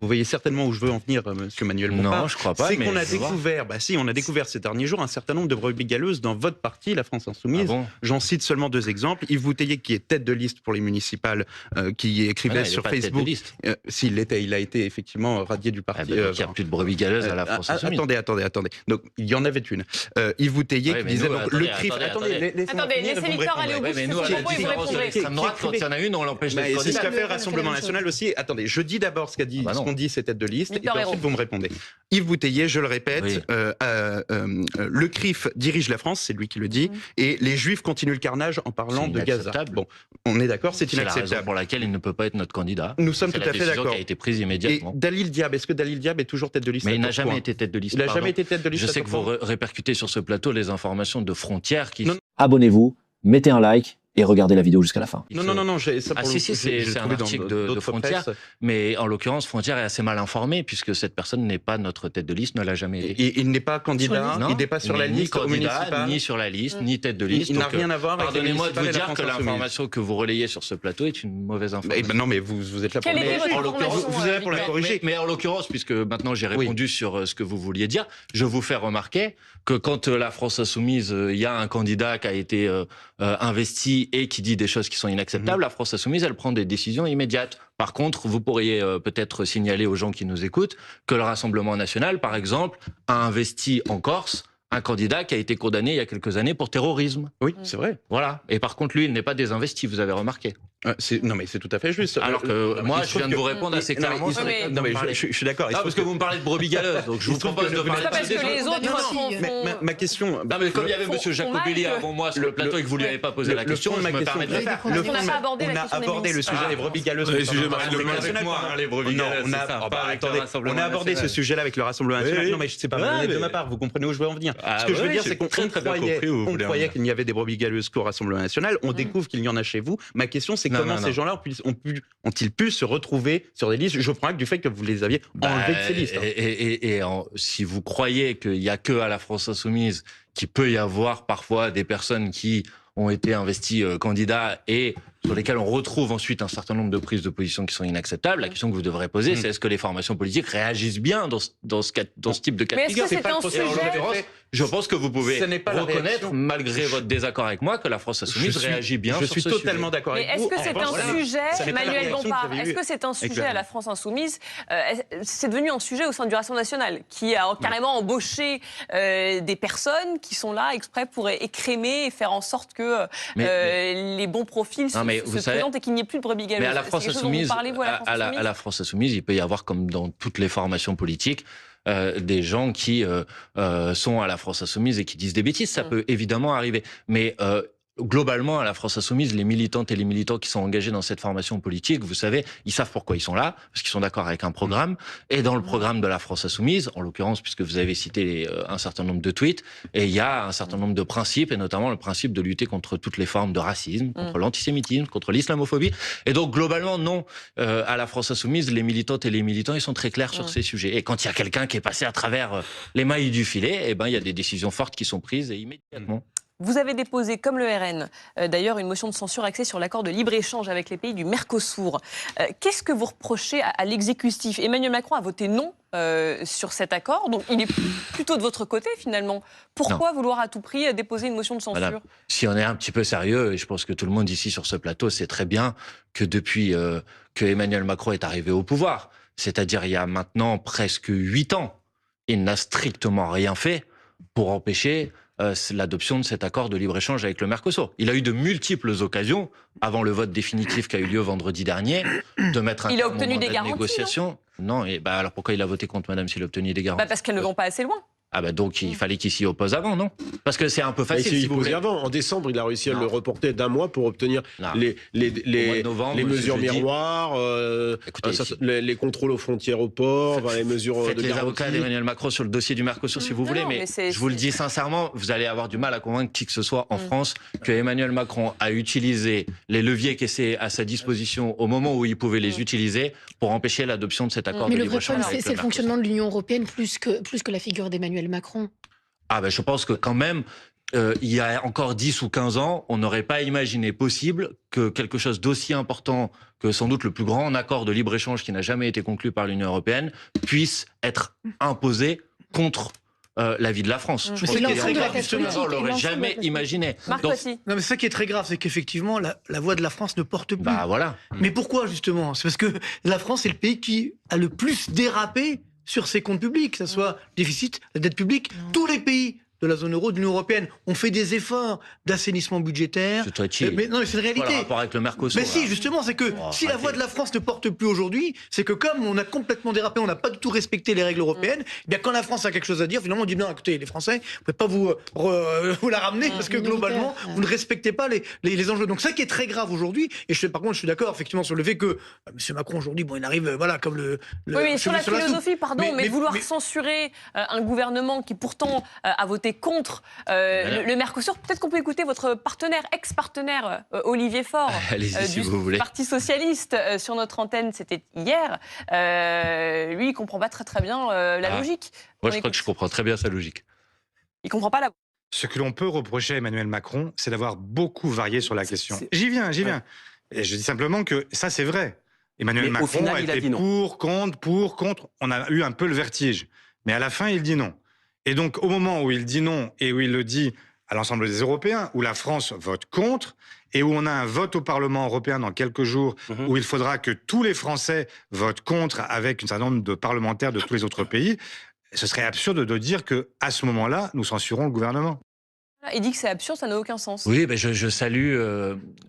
Vous voyez certainement où je veux en venir, monsieur Manuel Bompard. Non, je crois pas. C'est qu'on a découvert, on a découvert ces derniers jours un certain nombre de brebis galeuses dans votre parti, la France Insoumise. Ah bon? J'en cite seulement 2 exemples. Yves Bouteiller, qui est tête de liste pour les municipales, qui écrivait sur Facebook. S'il l'était, il a été effectivement radié du parti. Il n'y a plus de brebis galeuses à la France Insoumise. Attendez. Donc, il y en avait une. Yves Bouteiller qui disait le CRIF. Attendez, laissez Victor aller au bout de son propos et vous répondrez. L'extrême droite, quand il y en a une, on l'empêche d'être candidat. C'est ce qu'a fait le Rassemblement National aussi. Attendez, je dis d'abord ce qu'ont dit ces têtes de liste. Et puis ensuite, vous me répondez. Yves Bouteiller, je le répète, le CRIF dirige la France, c'est lui qui le dit, et les Juifs continuent le carnage en parlant de Gaza. Bon, on est d'accord, c'est inacceptable. C'est la raison pour laquelle il ne peut pas être notre candidat. Nous sommes tout à fait d'accord. C'est la décision qui a été prise immédiatement. Et Dalil Diab, est-ce que Dalil Diab est toujours tête de liste? Mais il n'a jamais été tête de liste. Il n'a jamais été tête de liste. Je sais que vous répercutez sur ce plateau les informations de Frontières qui... Abonnez-vous, mettez un like et regardez la vidéo jusqu'à la fin. Non, ça pour c'est un article de Frontières, mais en l'occurrence, Frontières est assez mal informé, puisque cette personne n'est pas notre tête de liste, ne l'a jamais été. Et il n'est pas candidat, il n'est pas sur la liste municipale, ni sur la liste, ni tête de liste. Il n'a rien à voir avec pardonnez-moi de vous dire que l'information que vous relayez sur ce plateau est une mauvaise information. Non, mais vous êtes là pour vous êtes là pour la corriger. Mais en l'occurrence, puisque maintenant j'ai répondu sur ce que vous vouliez dire, je vous fais remarquer que quand la France Insoumise, il y a un candidat qui a été investi et qui dit des choses qui sont inacceptables, la France Insoumise, elle prend des décisions immédiates. Par contre, vous pourriez peut-être signaler aux gens qui nous écoutent que le Rassemblement National, par exemple, a investi en Corse un candidat qui a été condamné il y a quelques années pour terrorisme. Oui, c'est vrai. Voilà. Et par contre, lui, il n'est pas désinvesti, vous avez remarqué. Non, mais c'est tout à fait juste. Alors que moi, je viens de vous répondre assez clairement. Non, mais je suis d'accord. Non, parce que vous me parlez de brebis galeuses, donc je vous propose de parler de parce que les autres ma question... Non, mais comme il y avait M. Jacobelli avant moi sur le plateau et que vous ne lui avez pas posé la question, je me permets de le faire. On n'a pas abordé la question des abordé le sujet des brebis galeuses. Les sujets avec moi, les brebis galeuses, c'est ça. On a abordé ce sujet-là avec le Rassemblement National. Non, mais c'est pas mal de ma part, vous comprenez où je veux en venir. Ce que je veux dire, c'est qu'on croyait qu'il n'y avait des brebis galeuses qu'au Rassemblement National. On découvre qu'il y en a chez vous. Ma question, c'est comment ces gens-là ont-ils pu se retrouver sur des listes? Je prends acte du fait que vous les aviez enlevés de ces listes. Et si vous croyez qu'il n'y a que à la France Insoumise qu'il peut y avoir parfois des personnes qui ont été investis candidats et sur lesquels on retrouve ensuite un certain nombre de prises de position qui sont inacceptables, la question que vous devrez poser, c'est est-ce que les formations politiques réagissent bien dans ce type de cas de figure? Mais est-ce que c'est un sujet? Je pense que vous pouvez reconnaître, malgré votre désaccord avec moi, que la France Insoumise réagit bien sur ce sujet. Je suis totalement d'accord avec vous. Mais est-ce que c'est un sujet, Manuel Bompard, est-ce que c'est un sujet à la France Insoumise? C'est devenu un sujet au sein du Rassemblement National, qui a carrément embauché des personnes qui sont là exprès pour écrémer et faire en sorte que les bons profils se présentent et qu'il n'y ait plus de brebis galeuses. Mais à la France Insoumise, à la France Insoumise, il peut y avoir, comme dans toutes les formations politiques, des gens qui sont à la France Insoumise et qui disent des bêtises. Ça peut évidemment arriver. Mais globalement, à la France Insoumise, les militantes et les militants qui sont engagés dans cette formation politique, vous savez, ils savent pourquoi ils sont là, parce qu'ils sont d'accord avec un programme. Et dans le programme de la France Insoumise, en l'occurrence, puisque vous avez cité un certain nombre de tweets, et il y a un certain nombre de principes, et notamment le principe de lutter contre toutes les formes de racisme, contre l'antisémitisme, contre l'islamophobie. Et donc, globalement, non, à la France Insoumise, les militantes et les militants, ils sont très clairs sur ces sujets. Et quand il y a quelqu'un qui est passé à travers les mailles du filet, eh ben, il y a des décisions fortes qui sont prises et immédiatement. Vous avez déposé, comme le RN, d'ailleurs, une motion de censure axée sur l'accord de libre-échange avec les pays du Mercosur. Qu'est-ce que vous reprochez à l'exécutif? Emmanuel Macron a voté non sur cet accord, donc il est plutôt de votre côté, finalement. Pourquoi vouloir à tout prix déposer une motion de censure? Madame, si on est un petit peu sérieux, et je pense que tout le monde ici sur ce plateau sait très bien que depuis que Emmanuel Macron est arrivé au pouvoir, c'est-à-dire il y a maintenant presque 8 ans, il n'a strictement rien fait pour empêcher l'adoption de cet accord de libre-échange avec le Mercosur. Il a eu de multiples occasions, avant le vote définitif qui a eu lieu vendredi dernier, de mettre un terme au mandat de négociation. Non, et alors pourquoi il a voté contre, madame, s'il a obtenu des garanties? Parce qu'elles ne vont pas assez loin. Ah bah donc il fallait qu'il s'y oppose avant, non? Parce que c'est un peu facile. Il s'y oppose avant. En décembre, il a réussi à le reporter d'1 mois pour obtenir les mesures miroirs, les contrôles aux frontières au port, les mesures Faites de les garantie. avocats d'Emmanuel Macron sur le dossier du Mercosur si vous voulez, mais je vous le dis sincèrement, vous allez avoir du mal à convaincre qui que ce soit en France que Emmanuel Macron a utilisé les leviers qui étaient à sa disposition au moment où il pouvait les utiliser pour empêcher l'adoption de cet accord de libre-échange. Mais le vrai problème, c'est le fonctionnement de l'Union européenne plus que la figure d'Emmanuel Macron. Ah ben je pense que quand même, il y a encore 10 ou 15 ans, on n'aurait pas imaginé possible que quelque chose d'aussi important que sans doute le plus grand accord de libre-échange qui n'a jamais été conclu par l'Union européenne puisse être imposé contre la vie de la France. Je pense qu'il y a encore 10 ans, on l'aurait jamais imaginé. Non, mais ça qui est très grave, c'est qu'effectivement, la voix de la France ne porte plus. Bah voilà. Mais pourquoi, justement? C'est parce que la France est le pays qui a le plus dérapé sur ses comptes publics, que ce soit le déficit, la dette publique. Tous les pays de la zone euro, de l'Union européenne, ont fait des efforts d'assainissement budgétaire. C'est très chill. Mais non, mais c'est une réalité. Voilà, le rapport avec le Mercosur. Mais si, justement, c'est que si la voix de la France ne porte plus aujourd'hui, c'est que comme on a complètement dérapé, on n'a pas du tout respecté les règles européennes, eh bien quand la France a quelque chose à dire, finalement on dit non, écoutez, les Français, vous ne pouvez pas vous la ramener parce que globalement, vous ne respectez pas les enjeux. Donc ça qui est très grave aujourd'hui, et par contre je suis d'accord effectivement sur le fait que M. Macron aujourd'hui, bon, il arrive comme le oui, mais sur la philosophie, pardon, mais vouloir censurer un gouvernement qui pourtant a voté contre le Mercosur, peut-être qu'on peut écouter votre partenaire, ex-partenaire Olivier Faure du Parti Socialiste sur notre antenne, c'était hier. Lui, il comprend pas très bien la logique. Moi, je crois que je comprends très bien sa logique. Il comprend pas la. Ce que l'on peut reprocher à Emmanuel Macron, c'est d'avoir beaucoup varié sur la question. J'y viens. Et je dis simplement que ça, c'est vrai. Emmanuel Macron a été pour, contre. On a eu un peu le vertige. Mais à la fin, il dit non. Et donc, au moment où il dit non et où il le dit à l'ensemble des Européens, où la France vote contre et où on a un vote au Parlement européen dans quelques jours, où il faudra que tous les Français votent contre avec un certain nombre de parlementaires de tous les autres pays, ce serait absurde de dire qu'à ce moment-là, nous censurons le gouvernement. Il dit que c'est absurde, ça n'a aucun sens. Oui, ben je salue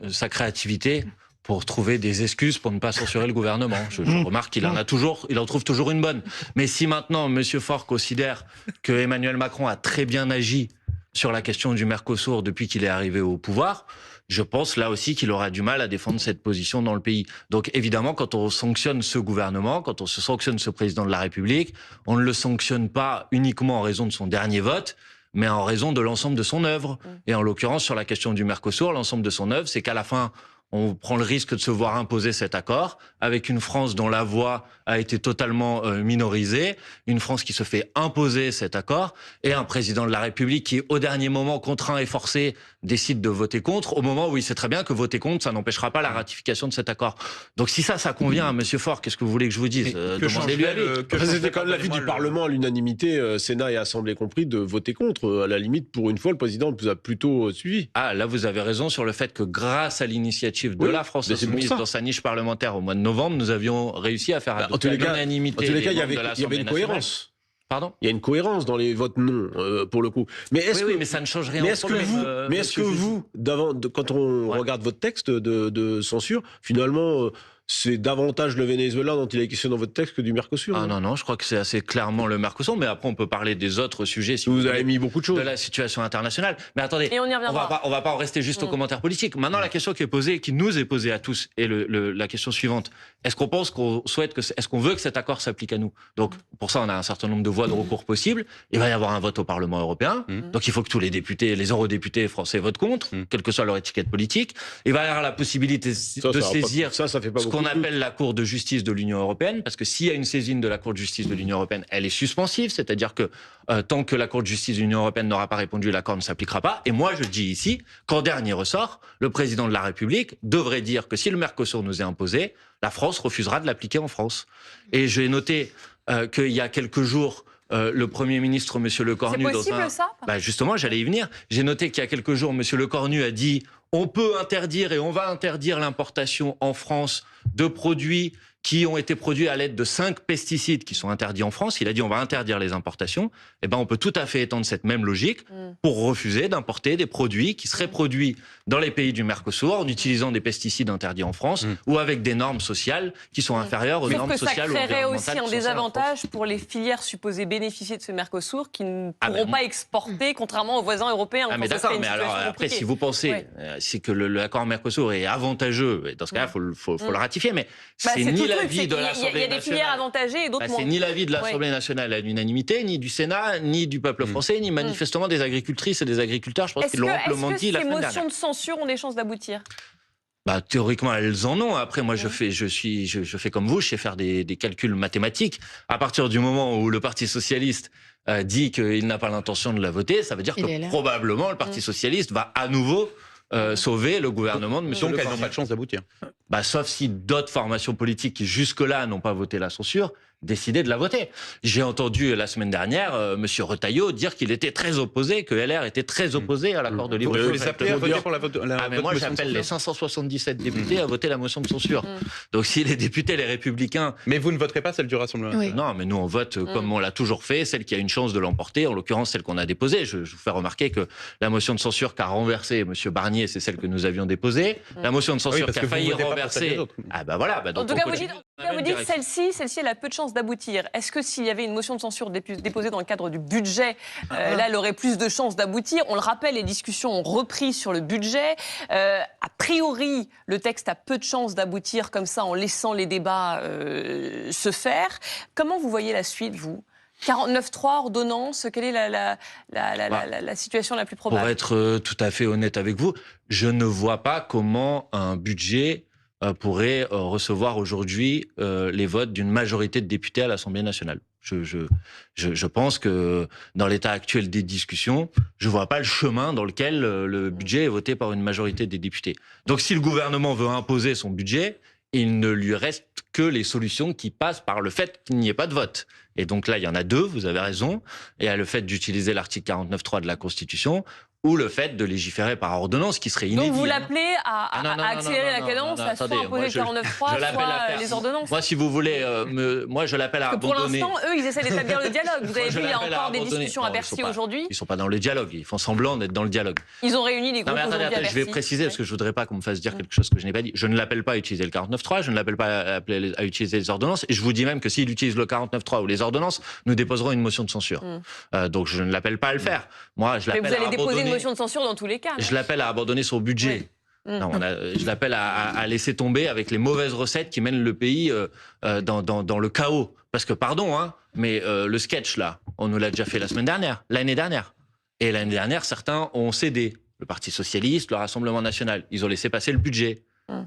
sa créativité pour trouver des excuses pour ne pas censurer le gouvernement. Je remarque qu'il en trouve toujours une bonne. Mais si maintenant M. Faure considère que Emmanuel Macron a très bien agi sur la question du Mercosur depuis qu'il est arrivé au pouvoir, je pense là aussi qu'il aura du mal à défendre cette position dans le pays. Donc évidemment, quand on sanctionne ce gouvernement, quand on sanctionne ce président de la République, on ne le sanctionne pas uniquement en raison de son dernier vote, mais en raison de l'ensemble de son œuvre. Et en l'occurrence, sur la question du Mercosur, l'ensemble de son œuvre, c'est qu'à la fin, on prend le risque de se voir imposer cet accord avec une France dont la voix a été totalement minorisée, une France qui se fait imposer cet accord et un président de la République qui, au dernier moment, contraint et forcé, décide de voter contre, au moment où il sait très bien que voter contre, ça n'empêchera pas la ratification de cet accord. Donc si ça convient à M. Faure, qu'est-ce que vous voulez que je vous dise? Demandez-lui à lui. C'était quand même l'avis du Parlement à l'unanimité, Sénat et Assemblée compris, de voter contre. À la limite, pour une fois, le président vous a plutôt suivi. Ah, là, vous avez raison sur le fait que grâce à l'initiative de la France Insoumise dans sa niche parlementaire au mois de novembre, nous avions réussi à faire adopter à l'unanimité. En tous les cas, il y avait une cohérence. Pardon ? Il y a une cohérence dans les votes non, pour le coup. Mais mais ça ne change rien. Mais est-ce que vous, quand on regarde votre texte de censure, finalement, c'est davantage le Venezuela dont il est question dans votre texte que du Mercosur? Ah non, je crois que c'est assez clairement le Mercosur, mais après on peut parler des autres sujets. Si vous avez mis beaucoup de choses. De la situation internationale. Mais attendez, et on va pas en rester juste aux commentaires politiques. Maintenant, la question qui est posée, qui nous est posée à tous, est la question suivante. Est-ce qu'on pense est-ce qu'on veut que cet accord s'applique à nous? Donc, pour ça, on a un certain nombre de voies de recours possibles. Il va y avoir un vote au Parlement européen. Donc, il faut que tous les députés, les eurodéputés français votent contre, quelle que soit leur étiquette politique. Il va y avoir la possibilité de saisir ce qu'on appelle la Cour de justice de l'Union européenne, parce que s'il y a une saisine de la Cour de justice de l'Union européenne, elle est suspensive, c'est-à-dire que tant que la Cour de justice de l'Union européenne n'aura pas répondu, l'accord ne s'appliquera pas. Et moi, je dis ici qu'en dernier ressort, le président de la République devrait dire que si le Mercosur nous est imposé, la France refusera de l'appliquer en France. Et j'ai noté qu'il y a quelques jours, le Premier ministre, M. Lecornu... C'est possible, ça ? Justement, j'allais y venir. J'ai noté qu'il y a quelques jours, M. Lecornu a dit « On peut interdire et on va interdire l'importation en France de produits qui ont été produits à l'aide de 5 pesticides qui sont interdits en France. » Il a dit « On va interdire les importations. » Eh ben, on peut tout à fait étendre cette même logique pour refuser d'importer des produits qui seraient produits dans les pays du Mercosur en utilisant des pesticides interdits en France ou avec des normes sociales qui sont inférieures aux normes sociales ou environnementales. Ça créerait aussi un désavantage pour les filières supposées bénéficier de ce Mercosur qui ne pourront pas exporter contrairement aux voisins européens. Mais d'accord, mais alors après, si vous pensez c'est que l'accord Mercosur est avantageux, dans ce cas-là, il faut le ratifier, mais c'est ni l'avis de l'Assemblée nationale. Il y a des filières avantagées et d'autres moins. C'est ni l'avis de l'Assemblée nationale à l'unanimité, ni du Sénat, ni du peuple français, ni manifestement des agricultrices et des agriculteurs. Je pense qu'ils l'ont amplement dit la semaine dernière. Est-ce que ces motions de censure ont des chances d'aboutir ? Théoriquement, elles en ont. Après, moi, je fais comme vous, je sais faire des calculs mathématiques. À partir du moment où le Parti socialiste dit qu'il n'a pas l'intention de la voter, ça veut dire que probablement le Parti socialiste va à nouveau sauver le gouvernement de M. Donc, elles n'ont pas de chance d'aboutir. Sauf si d'autres formations politiques qui jusque-là n'ont pas voté la censure décidaient de la voter. J'ai entendu la semaine dernière M. Retailleau dire qu'il était très opposé, que LR était très opposé à l'accord de libre-échange. Moi, j'appelle les 577 députés à voter la motion de censure. Donc, si les députés, les Républicains... Mais vous ne voterez pas celle du Rassemblement national? Non, mais nous, on vote comme on l'a toujours fait, celle qui a une chance de l'emporter, en l'occurrence celle qu'on a déposée. Je vous fais remarquer que la motion de censure qu'a renversé M. Barnier, c'est celle que nous avions déposée. La motion de censure qui a failli renverser... En tout cas, vous dites celle-ci, elle a peu de chances d'aboutir. Est-ce que s'il y avait une motion de censure déposée dans le cadre du budget, là, elle aurait plus de chances d'aboutir? On le rappelle, les discussions ont repris sur le budget. A priori, le texte a peu de chances d'aboutir comme ça en laissant les débats se faire. Comment vous voyez la suite, vous? 49.3, ordonnance, quelle est la situation la plus probable? Pour être tout à fait honnête avec vous, je ne vois pas comment un budget pourrait recevoir aujourd'hui les votes d'une majorité de députés à l'Assemblée nationale. Je pense que dans l'état actuel des discussions, je vois pas le chemin dans lequel le budget est voté par une majorité des députés. Donc si le gouvernement veut imposer son budget, il ne lui reste que les solutions qui passent par le fait qu'il n'y ait pas de vote. Et donc là, il y en a deux, vous avez raison. Il y a le fait d'utiliser l'article 49.3 de la Constitution, ou le fait de légiférer par ordonnance, qui serait inédit. Donc vous l'appelez à accélérer la cadence, à soit imposer le 49.3, soit les ordonnances? Moi, si vous voulez, moi je l'appelle à abandonner... Pour l'instant, eux, ils essaient d'établir le dialogue. Vous avez vu, il y a encore des discussions à Bercy aujourd'hui. Ils ne sont pas dans le dialogue, ils font semblant d'être dans le dialogue. Ils ont réuni les groupes aujourd'hui à Bercy. Je vais préciser, parce que je ne voudrais pas qu'on me fasse dire quelque chose que je n'ai pas dit. Je ne l'appelle pas à utiliser le 49.3, je ne l'appelle pas à utiliser les ordonnances, et je vous dis même que s'il utilise le 49.3 ou les ordonnances, nous déposerons une motion de censure. Donc je ne l'appelle pas à le faire. Moi, je l'appelle à abandonner... Mais vous allez déposer une motion de censure dans tous les cas. Je l'appelle à abandonner son budget. Oui. Non, je l'appelle à laisser tomber avec les mauvaises recettes qui mènent le pays dans le chaos. Parce que, pardon, mais le sketch, là, on nous l'a déjà fait l'année dernière. Et l'année dernière, certains ont cédé. Le Parti socialiste, le Rassemblement national. Ils ont laissé passer le budget.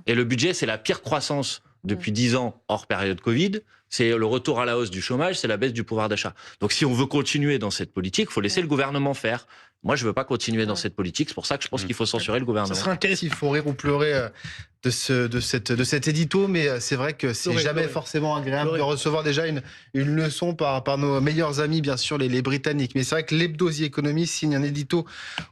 Et le budget, c'est la pire croissance depuis 10 ans, hors période Covid. C'est le retour à la hausse du chômage, c'est la baisse du pouvoir d'achat. Donc si on veut continuer dans cette politique, il faut laisser le gouvernement faire. Moi, je ne veux pas continuer dans cette politique. C'est pour ça que je pense qu'il faut censurer le gouvernement. Ça serait intéressant, il faut rire ou pleurer de cet édito, mais c'est vrai que c'est jamais forcément agréable de recevoir déjà une leçon par nos meilleurs amis, bien sûr, les Britanniques. Mais c'est vrai que l'Hebdo The Economist signe un édito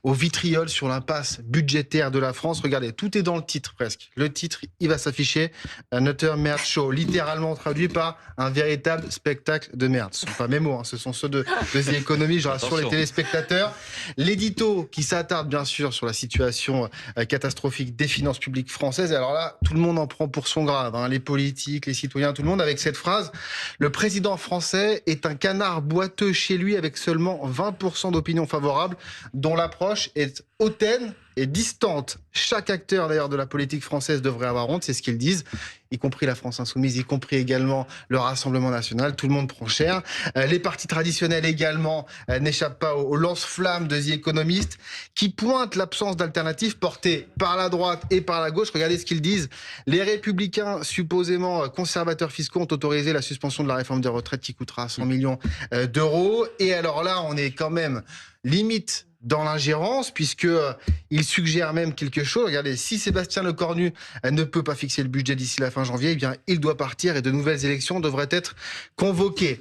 au vitriol sur l'impasse budgétaire de la France. Regardez, tout est dans le titre presque. Le titre, il va s'afficher, Another Merde Show, littéralement traduit par un véritable spectacle de merde. Ce ne sont pas mes mots, ce sont ceux de The Economist, je rassure les téléspectateurs. L'édito qui s'attarde bien sûr sur la situation catastrophique des finances publiques françaises. Et alors là, tout le monde en prend pour son grade, les politiques, les citoyens, tout le monde, avec cette phrase: le président français est un canard boiteux chez lui avec seulement 20% d'opinion favorable, dont l'approche est hautaine et distante. Chaque acteur d'ailleurs de la politique française devrait avoir honte, c'est ce qu'ils disent, y compris la France Insoumise, y compris également le Rassemblement National. Tout le monde prend cher. Les partis traditionnels également n'échappent pas au lance-flamme de The Economist, qui pointe l'absence d'alternatives portées par la droite et par la gauche. Regardez ce qu'ils disent. Les Républicains, supposément conservateurs fiscaux, ont autorisé la suspension de la réforme des retraites qui coûtera 100 millions d'euros. Et alors là, on est quand même limite dans l'ingérence, puisqu'il suggère même quelque chose. Regardez, si Sébastien Lecornu ne peut pas fixer le budget d'ici la fin janvier, eh bien, il doit partir et de nouvelles élections devraient être convoquées.